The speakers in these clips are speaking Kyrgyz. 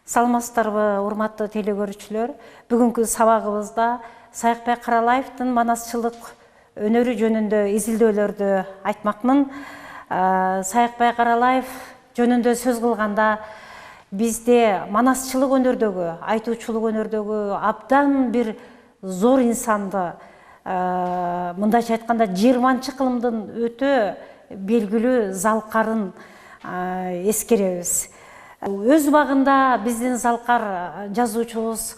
Саламатсыздарбы, урматтуу телекөрүүчүлөр. Бүгүнкү сабагыбызда Саякбай Каралаевдин манасчылык өнөрү жөнүндө изилдөөлөрдү айтмакмын. Саякбай Каралаев жөнүндө сөз кылганда бизде манасчылык өнөрдөгү, айтуучулук өнөрдөгү абдан бир зор инсанды, мындайча айтканда 20-кылымдын өтө белгилүү залкарын эскеребиз. Өз багында биздин залкар жазуучубуз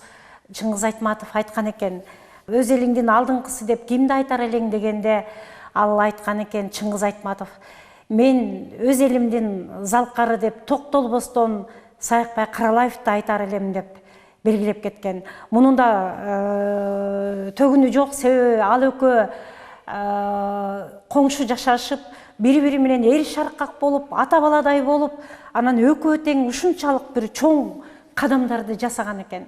Чыңгыз Айтматов айткан экен. Өз элиңдин алдыңкысы деп кимди айтар элең дегенде ал айткан экен, Чыңгыз Айтматов: мен өз элимдин залкары деп токтолбостон Саякбай Каралаевди айтар элем деп белгилеп кеткен. Мунун да төгүнү жок, себеби ал экөө коңшу жашашып, бири-бири менен эл шаркак болуп, ата баладай болуп, анан экөө тең ушунчалык бир чоң кадамдарды жасаган экен.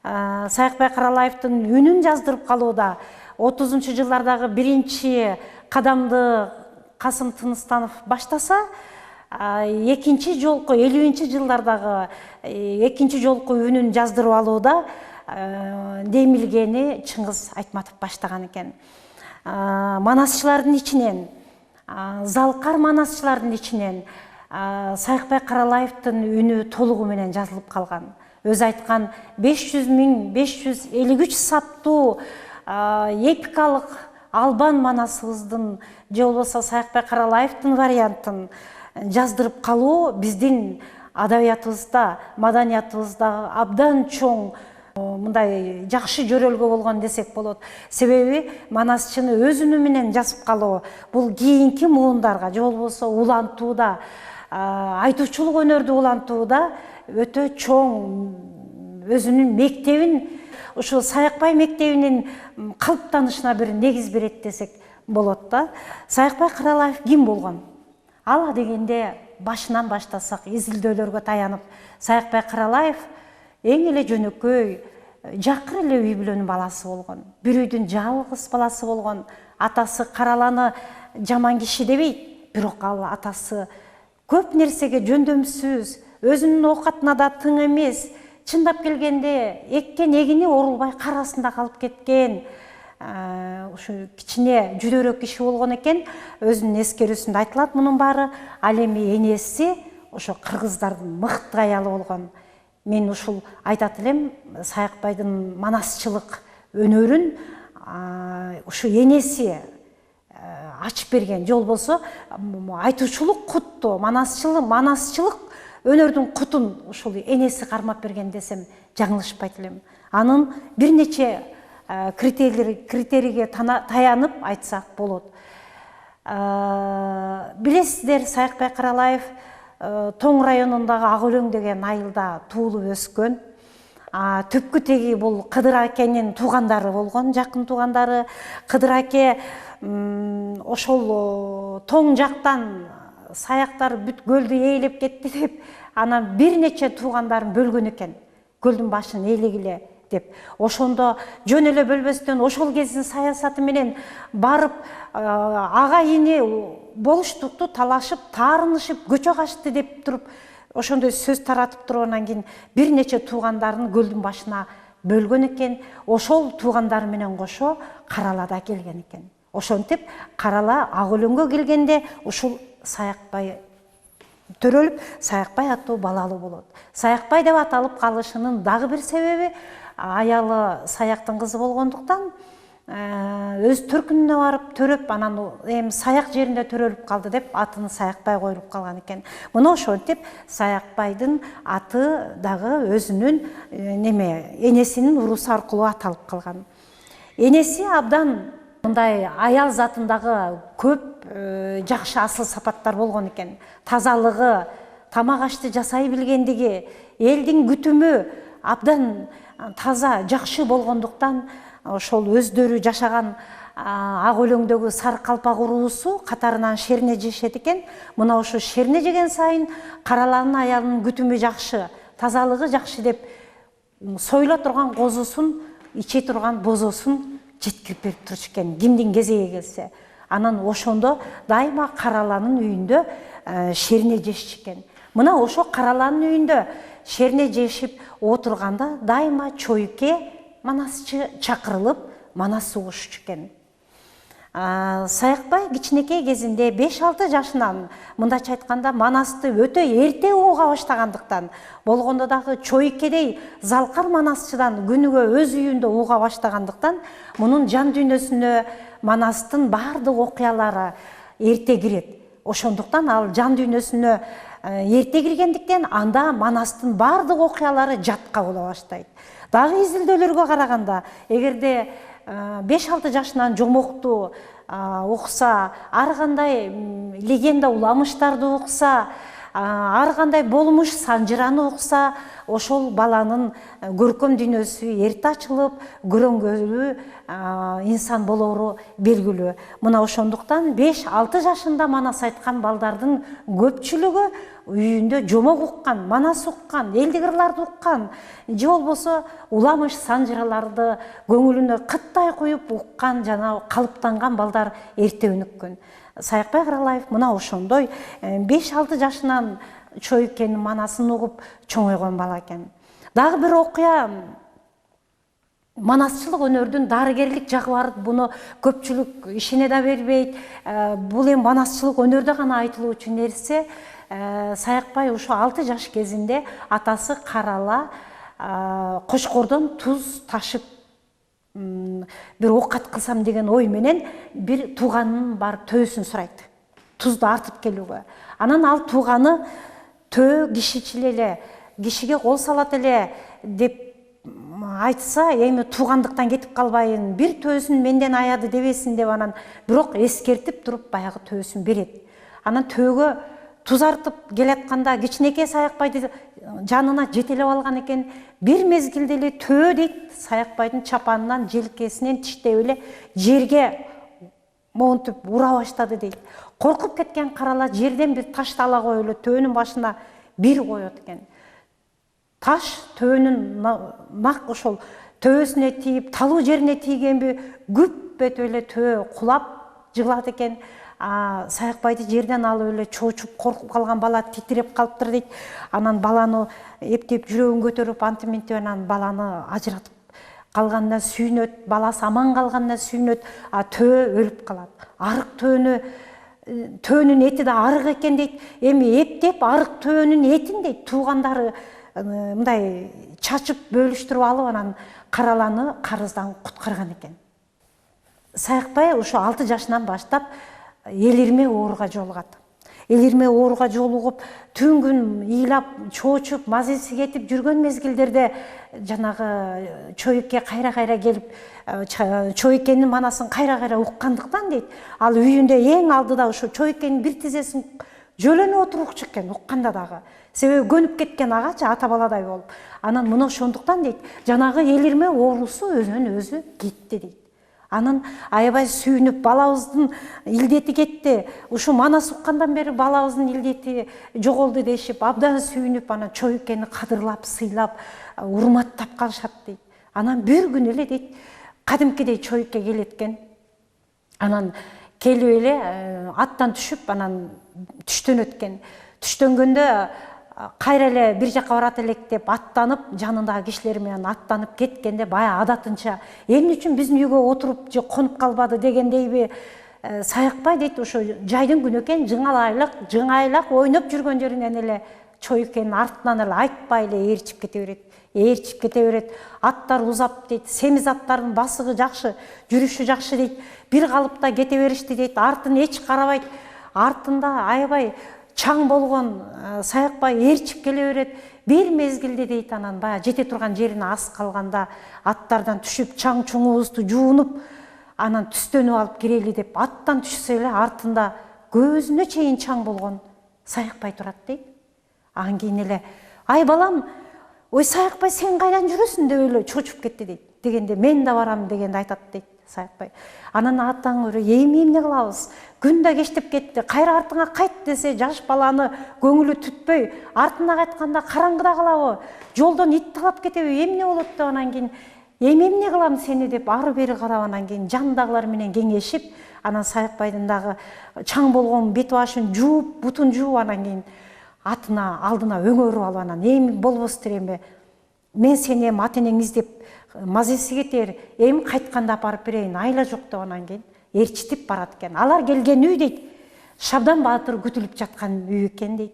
Саякбай Каралаевдин үнүн жаздырып калууда 30-жылдардагы биринчи кадамды Касым Тыныстанов баштаса, экинчи жолку 50-жылдардагы экинчи жолку үнүн жаздырып алууда демилгени Чыңгыз Айтматов баштаган экен. Манасчылардын ичинен, залкар манасчылардын ичинен Саякбай Каралаевдин үнү толугу менен жазылып калган. Өз айткан 500.553 саптуу эпикалык албан манасыбыздын же болбосо Саякбай Каралаевдин вариантын жаздырып калуу биздин адабиятыбызда, маданиятыбызда абдан чоң мындай жакшы жөрөлгө болгон десек болот. Себеби манасчыны өз үнү менен жазып калуу бул кийинки муундарга же болбосо улантууда, айтуучулук өнөрдү улантууда өтө чоң өзүнүн мектебин, ушу Саякбай мектебинин калыптанышына бир негиз берет десек болот да. Саякбай Каралаев ким болгон? Ала дегенде башынан баштасак, изилдөөлөргө таянып, Саякбай Каралаев эң эле жөнөкөй, жакыр эле үй бүлөнүн баласы болгон. Бир үйдүн жалгыз баласы болгон. Атасы Караланы жаман киши дебейт, бирок ал атасы көп нерсеге жөндөмсүз, өзүнүн оокатына да тың эмес, чындап келгенде эккен эгини орулбай карасында калып кеткен, ушу кичине жүдөрөөк киши болгон экен. Өзүнүн эскерүүсүндө айтылат мунун баары. Ал эми энеси ошо кыргыздардын мыкты аялы болгон. Мен ушул айтат элем, Саякбайдын манасчылык өнөрүн ушу энеси ачып берген. Же болбосо айтуучулук кутту, манасчылык өнөрдүн кутун ушул энеси кармап берген десем жаңылышпайт элем. Анын бир нече критерийге таянып айтсак болот. Билесиздер, Саякбай Каралаев Тоң районундагы Ак Өлөң деген айылда туулуп өскөн. Түпкү теги бул Кыдыр акенин туугандары болгон, жакын туугандары. Кыдыр аке ошол Тоң жактан саяктар бүт көлдү ээлеп кетти деп, анан бир нече туугандарын бөлгөн экен. Көлдүн башын ээлегиле деп. Ошондо жөн эле бөлбөстөн ошол кездин саясаты менен барып ага ини болуштукту талашып, таарынышып, көчө качты деп туруп, ошондой сөз таратып туруп, анан кийин бир нече туугандарын көлдүн башына бөлгөн экен. Ошол туугандары менен кошо Каралада келген экен. Ошентип Карала Ак Өлөнгө келгенде ушул Саякбай төрөлүп, Саякбай аттуу балалуу болот. Саякбай деп аталып калышынын дагы бир себеби, аялы Саяктын кызы болгондуктан өз төркүнүнө барып төрөп, анан эми Саяк жеринде төрөлүп калды деп атын Саякбай коюлуп калган экен. Мына ошентип Саякбайдын аты дагы өзүнүн энесинин урусу аркылуу аталып калган. Энеси абдан мындай аял затындагы көп жакшы асыл сапаттар болгон экен. Тазалыгы, тамак ашты жасай билгендиги, элдин күтүмү абдан таза, жакшы болгондуктан ошол өздөрү жашаган Ак Өлөңдөгү Сары Калпак уруусу катарынан шерне жешет экен. Мына ошо шерне жеген сайын Караланын аялынын күтүмү жакшы, тазалыгы жакшы деп сойло турган козусун, иче турган бозосун жеткирип берип турчу экен, кимдин кезеги келсе. Анан ошондо дайыма Караланын үйүндө шерне жешчү экен. Мына ошо Караланын үйүндө шерне жешип отурганда дайыма чойке манасчы чакырылып манас угушчу экен. Саякбай кичинекей кезинде 5-6 жашынан мындайча айтканда манасты өтө эрте уга баштагандыктан, болгондо дагы чойкедей залкар манасчыдан күнүгө өз үйүндө уга баштагандыктан, мунун жан дүйнөсүнө манастын баардык окуялары эрте кирет. Ошондуктан ал жан дүйнөсүнө эрте киргендиктен анда манастын баардык окуялары жатка боло баштайт. Дагы изилдөөлөргө караганда, эгерде 5-6 жашынан жомокту окуса, ар кандай легенда уламыштарды окуса, ар кандай болмуш санжыраны окуса, ошол баланын көркөм дүйнөсү эрте ачылып, көрөңгөлүү инсан болору белгилүү. Мына ошондуктан 5-6 жашында манас айткан балдардын көпчүлүгү үйүндө жомок уккан, манас уккан, элдик ырларды уккан, же болбосо уламыш санжыраларды көңүлүнө кыттай коюп уккан жана калыптанган балдар эрте өнүккөн. Саякбай Каралаев мына ошондой 5-6 жашынан чойкенин манасын угуп чоңойгон бала экен. Дагы бир окуя, манасчылык өнөрдүн дарыгерлик жагы бар, буну көпчүлүк ишене да бербейт. Бул эми манасчылык өнөрдө гана айтылуучу нерсе. Саякбай ушу 6 жаш кезинде атасы Карала Кошкордон туз ташып бир оокат кылсам деген ой менен бир тууганын барып төөсүн сурайт. Тузду артып келүүгө. Анан ал тууганы төө кишичил эле, кишиге кол салат эле деп айтса, эми туугандыктан кетип калбайын, бир төөсүн менден аяды дебесин деп анан бирок эскертип туруп баягы төөсүн берет. Анан төөгө туз артып келатканда кичинекей Саякбайды жанына жетелеп алган экен. Бир мезгилде эле төө дейт, Саякбайдын чапанынан, желкесинен тиштеп эле жерге монтуп ура баштады дейт. Коркуп кеткен Карала жерден бир ташты ала коюп эле төөнүн башына бир коет экен. Таш төөнүн нак ошол төөсүнө тийип, талуу жерине тийгенби күп өтүп эле төө кулап жыгылат экен. Саякбайды жерден алып эле чоочуп коркуп калган бала титиреп калыптыр дейт. Анан баланы эптеп жүрөгүн көтөрүп антиментип анан баланы ажыратып калганына сүйүнөт, баласы аман калганына сүйүнөт, төө өлүп калат. Арык төөнүн эти да арык экен дейт. Эми эптеп арык төөнүн этин дейт туугандары мындай чачып бөлүштүрүп алып анан Караланы карыздан куткарган экен. Саякбай ушу 6 жашынан баштап элирме ооруга жолугат. Элирме ооруга жолугуп, түн күн ыйлап, чоочуп, мазеси кетип жүргөн мезгилдерде жанагы чойке кайра-кайра келип, чойкенин манасын кайра-кайра уккандыктан дейт, ал үйүндө эң алдыда ушу чойкенин бир тизесин жөлөнүп отурукчу экен укканда дагы. Себеби көнүп кеткен агачы ата баладай болуп. Анан мына ошондуктан дейт, жанагы элирме оорусу өзүнөн өзү кетти дейт. Анан аябай сүйүнүп, балабыздын илдети кетти. Ушу манас уккандан бери балабыздын илдети жоголду дешип, абдан сүйүнүп, анан чойкени кадырлап, сыйлап, урматтап калышат дейт. Анан бир күн эле дейт, кадимкидей чойке келет экен. Анан келип эле аттан түшүп, анан түштөнөт экен. Түштөнгөндө кайра эле бир жака барат элек деп аттанып, жанындагы кишилер менен аттанып кеткенде бая адатынча эмне үчүн биздин үйгө отуруп же конуп калбады дегендейби, Саякбай дейт ошо жайдын күнү экен, жыңайлак ойноп жүргөн жеринен эле чойкенин артынан эле айтпай эле ээрчип кете берет. Аттар узап дейт, семиз аттардын басыгы жакшы, жүрүшү жакшы дейт. Бир калыпта кете беришти дейт, артын эч карабайт. Артында аябай чаң болгон Саякбай ээрчип келе берет. Бир мезгилде дейт, анан бая жете турган жерине аз калганда аттардан түшүп, чаң чуңубузду жуунуп, анан түстөнүп алып кирели деп аттан түшсө эле артында көзүнө чейин чаң болгон Саякбай турат дейт. Анан кийин эле, ай балам, ой Саякбай сен кайдан жүрөсүң деп эле чочуп кетти дейт. Дегенде мен да барам дегенде айтат дейт Саякбай. Анан атаң өрө эми эмне кылабыз? Күн да кечтеп кетти. Кайра артыңа кайт десе, жаш баланы көңүлү түтпөй, артына кайтканда караңгыда калабы? Жолдон ит талап кетеби? Эмне болот деп анан кийин эми эмне кылам сени деп ары бери карап анан кийин жандагылар менен кеңешип, анан Саякбайдын дагы чаң болгон бет башын жууп, бутун жууп анан кийин атына алдына өңөрүп алып анан эми болбостур, эми мен сени эми ата энең издеп мазеси кетер, эми кайтканда апарып берейин, айла жок деп анан кийин ээрчитип барат экен. Алар келген үй дейт, Шабдан Баатыр күтүлүп жаткан үй экен дейт.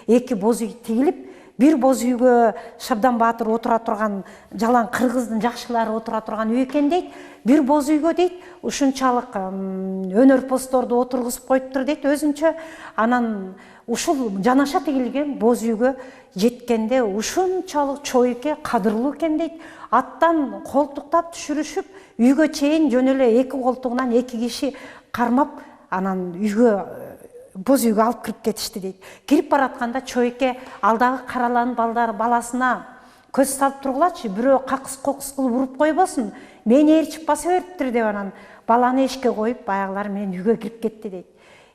Эки боз үй тигилип, бир боз үйгө Шабдан Баатыр отура турган, жалаң кыргыздын жакшылары отура турган үй экен дейт. Бир боз үйгө дейт, ушунчалык өнөрпоздорду отургузуп коюптур дейт өзүнчө. Анан ушул жанаша тигилген боз үйгө жеткенде ушунчалык чойке кадырлуу экен дейт. Аттан колтуктап түшүрүшүп, үйгө чейин жөн эле эки колтугунан эки киши кармап, анан үйгө боз үйгө алып кирип кетишти дейт. Кирип баратканда чойке алдагы караланын баласына көз салып тургулачы, бирөө какыс кокус кылып уруп койбосун, мени ээрчип баса бериптир деп анан баланы эшикке коюп, баягылар менен үйгө кирип кетти дейт.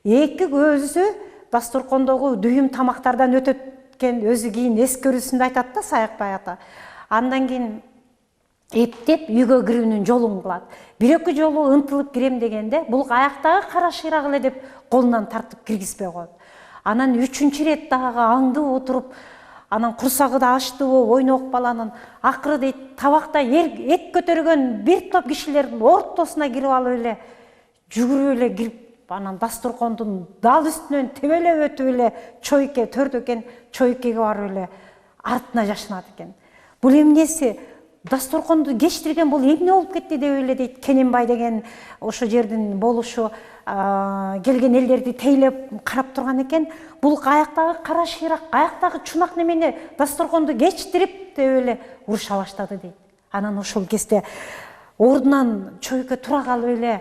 Эки көзү дасторкондогу дүйүм тамактардан өтөт экен, өзү кийин эскерүүсүндө айтат да Саякбай ата. Андан кийин эптеп үйгө кирүүнүн жолун кылат. Бир-эки жолу ынтылып кирем дегенде, бул аяктагы кара шыйрак эле деп колунан тартып киргизбей коет. Анан үчүнчү ирет дагы аңдып отуруп, анан курсагы да ачтуу ойнок баланын, акыры дейт табакта эт көтөргөн бир топ кишилердин ортосуна кирип алып эле, жүгүрүп эле кирип, анан дасторкондун дал үстүнөн тебелеп өтүп эле чойке төрдө экен, чойкеге барып эле артына жашынат экен. Бул эмнеси? Дасторконду кечтирген бул эмне болуп кетти деп эле дейт. Кененбай деген ошо жердин болушу келген элдерди тейлеп карап турган экен. Бул аяктагы кара шыйрак, аяктагы чунак немени дасторконду кечтирип деп эле уруша баштады дейт. Анан ошол кезде ордунан чойке тура калып эле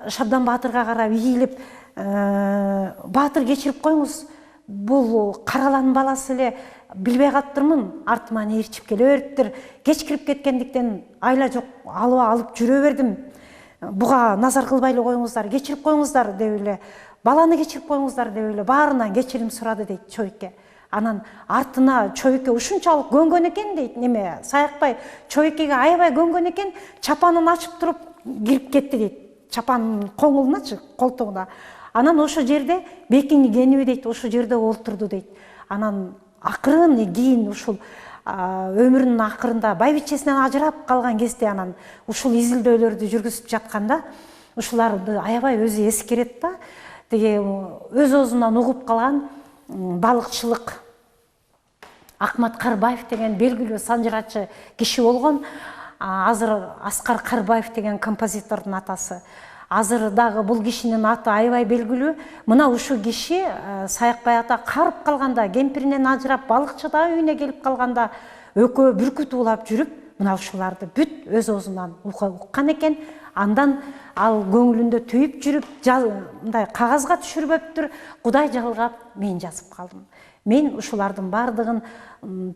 Шабдан Баатырга карап ийилип, Баатыр кечирип коюңуз, бул караланын баласы эле, билбей калыптырмын, артыман ээрчип келе бериптир. Кеч кирип кеткендиктен айла жок, алып жүрө бердим. Буга назар кылбай эле коюңуздар, кечирип коюңуздар деп эле, баланы кечирип коюңуздар деп эле баарынан кечирим сурады дейт чойке. Анан артына чойке ушунчалык көнгөн экен дейт, неме Саякбай чойкеге аябай көнгөн экен, чапанын ачып туруп кирип кетти дейт. Чапанын коңулуначы, колтугуна. Анан ошо жерде бекини кениби дейт, ошо жерде олтурду дейт. Анан акырын кийин ушул өмүрүнүн акырында байбичесинен ажырап калган кезде анан ушул изилдөөлөрдү жүргүзүп жатканда ушуларды аябай өзү эскерет да. Теге өз өзүнөн угуп калган балыкчылык Акмат Карбаев деген белгилүү санжырачы киши болгон. Азыр Аскар Карбаев деген композитордун атасы. Азыр дагы бул кишинин аты аябай белгилүү. Мына ушул киши Саякбай ата карып калганда, кемпиринен ажырап балыкчыда үйүнө келип калганда экөө бүркүт улап жүрүп, мына ушуларды бүт өз өзүнөн уккан экен. Андан ал көңүлүндө түйүп жүрүп, мындай кагазга түшүрбөптүр. Кудай жалгап мен жазып калдым. Мен ушулардын бардыгын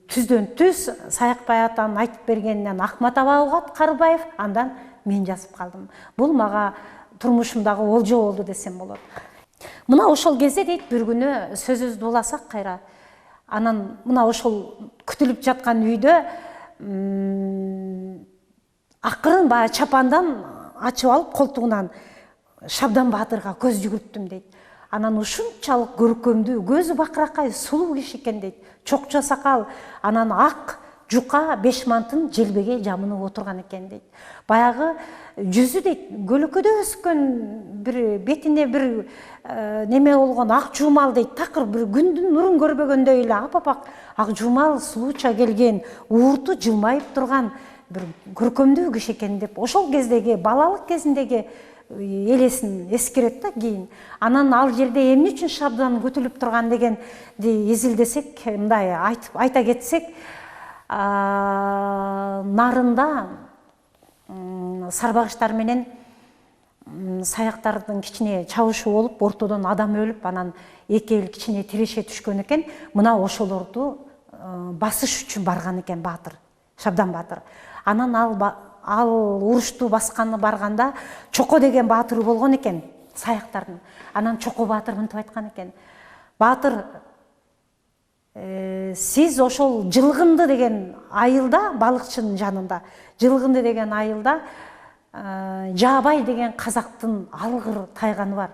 түздөн түз Саякбай атанын айтып бергенинен Акмат Абаугат Карбаев, андан мен жазып калдым. Бул мага турмушумдагы олжо болду десем болот. Мына ошол кезде дейт, бир күнү сөзүбүздү уласак кайра. Анан мына ошол күтүлүп жаткан үйдө акырын баягы чапандан ачып алып колтугунан Шабдан Баатырга көз жүгүрттүм дейт. Анан ушунчалык көркөмдүү, көзү бакыракай сулуу киши экен дейт. Чокчо сакал, анан ак жука бешмантын желбеге жамынып отурган экен дейт. Баягы жүзү дейт, көлөкөдө өскөн, бир бетине бир неме болгон ак жумал дейт, такыр бир күндүн нурун көрбөгөндөй эле апапак ак жумал сулууча келген, уурту жылмайып турган бир көркөмдүү киши экен деп ошол кездеги балалык кезиндеги элесин эскерет да кийин. Анан ал жерде эмне үчүн Шабдан күтүлүп турган дегенди изилдесек, мындай айта кетсек, нарында сарбагыштар менен саяктардын кичине чабышы болуп, ортодон адам өлүп, анан эки эл кичине тиреше түшкөн экен. Мына ошолорду басыш үчүн барган экен Баатыр, Шабдан Баатыр. Анан ал урушту басканы барганда Чоко деген баатыры болгон экен саяктардын. Анан Чоко Баатыр мынтип айткан экен: Баатыр, сиз ошол Жылгынды деген айылда, балыкчынын жанында, Жылгынды деген айылда Жаабай деген казактын алгыр тайганы бар.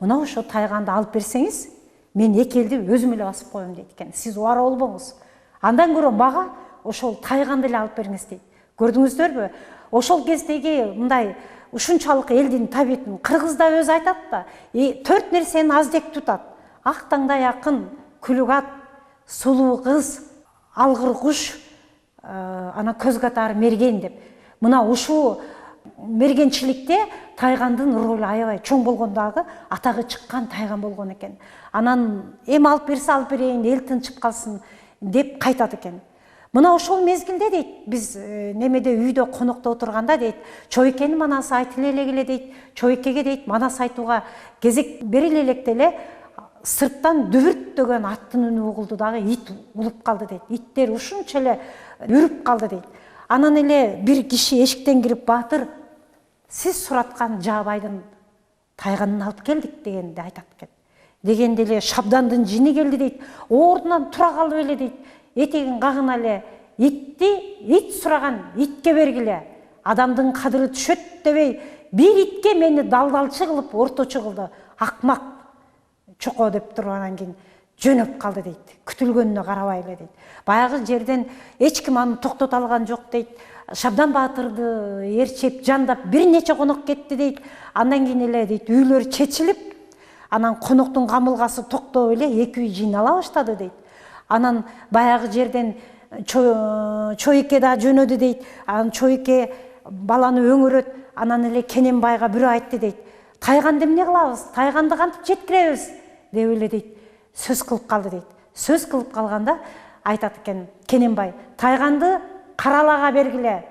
Мына ошо тайганды алып берсеңиз, Мен эки элди өзүм эле басып коем дейт экен. Сиз убара болбоңуз. Андан көрө мага ошол тайганды эле алып бериңиз дейт. Көрдүңүздөрбү? Ошол кездеги мындай ушунчалык элдин табиятын кыргыз да өзү айтат да, 4 нерсени аздек тутат. Ак таңдай акын, күлүк ат, сулуу кыз, алгыр куш, ана көз катары мерген деп. Мына ушул мергенчиликте тайгандын ролу аябай чоң болгондагы атагы чыккан тайган болгон экен. Анан эми алып берсе алып берейин, эл тынчып калсын деп кайтат экен. Мына ошол мезгилде дейт, биз немеде үйдө конокто отурганда дейт, Чойкенин манасы айтылы эле дейт, Чойкеге дейт манас айтууга кезек бериле электе эле сырттан дүбүрттөгөн аттын үнү угулду дагы ит улуп калды дейт. Иттер ушунча эле үрүп калды дейт. Анан эле бир киши эшиктен кирип, Баатыр, сиз сураткан Жаабайдын тайганын алып келдик дегенди айтат экен. Дегенде эле Шабдандын жини келди дейт. Ордунан тура калып эле дейт. Этегин кагына эле ит сураган итке бергиле. Адамдын кадыры түшөт дебей, бир итке мени далдалчы кылып орточу кылды. Акмак чоко деп туруп анан кийин жөнөп калды дейт. Күтүлгөнүнө карабай эле дейт. Баягы жерден эч ким аны токтото алган жок дейт. Шабдан Баатырды ээрчеп, жандап бир нече конок кетти дейт. Андан кийин эле дейт үйлөр чечилип, анан коноктун камылгасы токтоп эле эки үй жыйнала баштады дейт. Анан баягы жерден Чойке да жөнөдү дейт. Анан Чойке баланы өңөрөт. Анан эле Кененбайга бирөө айтты дейт. Тайганды эмне кылабыз? Тайганды кантип жеткиребиз? Деп эле дейт. Сөз кылып калды дейт. Сөз кылып калганда айтат экен Кененбай, тайганды каралага бергиле.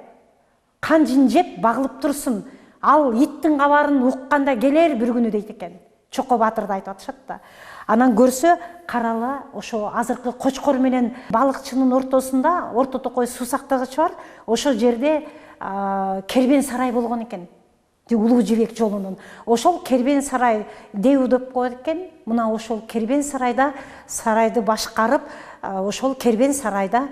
Кан жин жеп багылып турсун. Ал иттин кабарын укканда келер бир күнү дейт экен. Чоко Баатырды айтып атышат да. Анан көрсө карала ошо азыркы Кочкор менен балыкчынын ортосунда, орто токой суу сактагыч бар. Ошол жерде кербен сарай болгон экен. Улуу Жибек жолунун. Ошол кербен сарай Деу деп коет экен. Мына ошол кербен сарайда сарайды башкарып, ошол кербен сарайда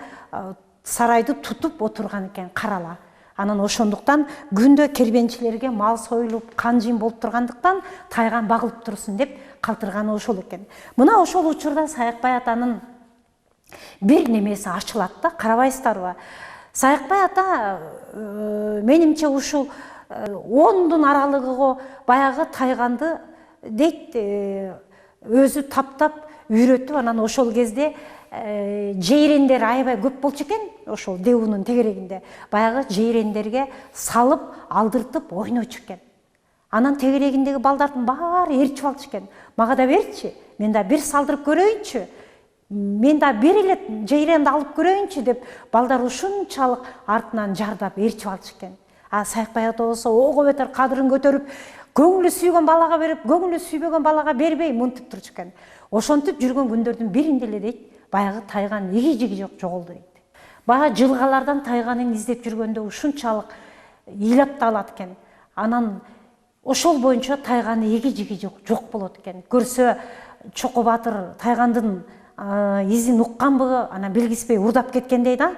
сарайды тутуп отурган экен карала. Анан ошондуктан күндө кербенчилерге мал союлуп, кан жин болуп тургандыктан тайган багылып турсун деп калтырганы ошол экен. Мына ошол учурда Саякбай атанын бир немеси ачылат да, карабайсыздарбы? Саякбай ата менимче ушул 10-дун аралыгыга баягы тайганды дейт өзү таптап үйрөтүп, анан ошол кезде жейрендер аябай көп болчу экен. Ошол Деунун тегерегинде баягы жейрендерге салып, алдыртып ойночу экен. Анан тегерегиндеги балдардын баары ээрчип алчу экен. Мага да берчи, мен да бир салдырып көрөйүнчү. Мен да бир эле жейренди алып көрөйүнчү деп балдар ушунчалык артынан жардап ээрчип алчу экен. Саякбай ата болсо ого бетер кадырын көтөрүп, көңүлү сүйгөн балага берип, көңүлү сүйбөгөн балага бербей мынтип турчу экен. Ошентип жүргөн күндөрдүн биринде эле дейт, баягы тайган иги-жиги жок жоголду дейт. Баягы жылгалардан тайганын издеп жүргөндө ушунчалык ыйлап да алат экен. Анан ошол боюнча тайганын иги-жиги жок болот экен. Көрсө Чоко Баатыр тайгандын изин укканбы, анан билгиспей урдап кеткендей да.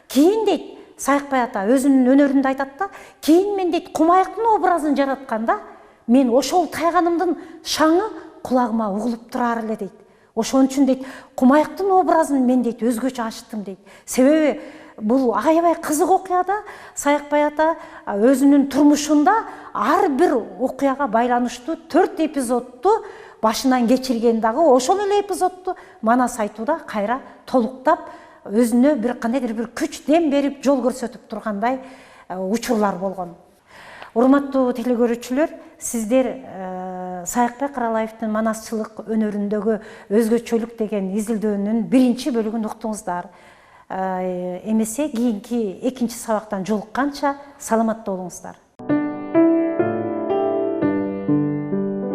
Кийин дейт Саякбай ата өзүнүн өнөрүндө айтат да, кийин мен дейт Кумаяктын образын жаратканда, мен ошол тайганымдын шаңы кулагыма угулуп турар эле дейт. Ошон үчүн дейт Кумаяктын образын мен дейт өзгөчө ачтым дейт. Себеби бул аябай кызык окуя да. Саякбай ата өзүнүн турмушунда ар бир окуяга байланыштуу 4 эпизодду башынан кечирген дагы ошол эле эпизодду манас айтууда кайра толуктап өзүнө бир кандайдыр бир күч дем берип жол көрсөтүп тургандай учурлар болгон. Урматтуу телекөрүүчүлөр, сиздер Саякбай Каралаевдин манасчылык өнөрүндөгү өзгөчөлүк деген изилдөөнүн биринчи бөлүгүн уктуңуздар. Эмесе кийинки экинчи сабактан жолукканча саламатта болуңуздар.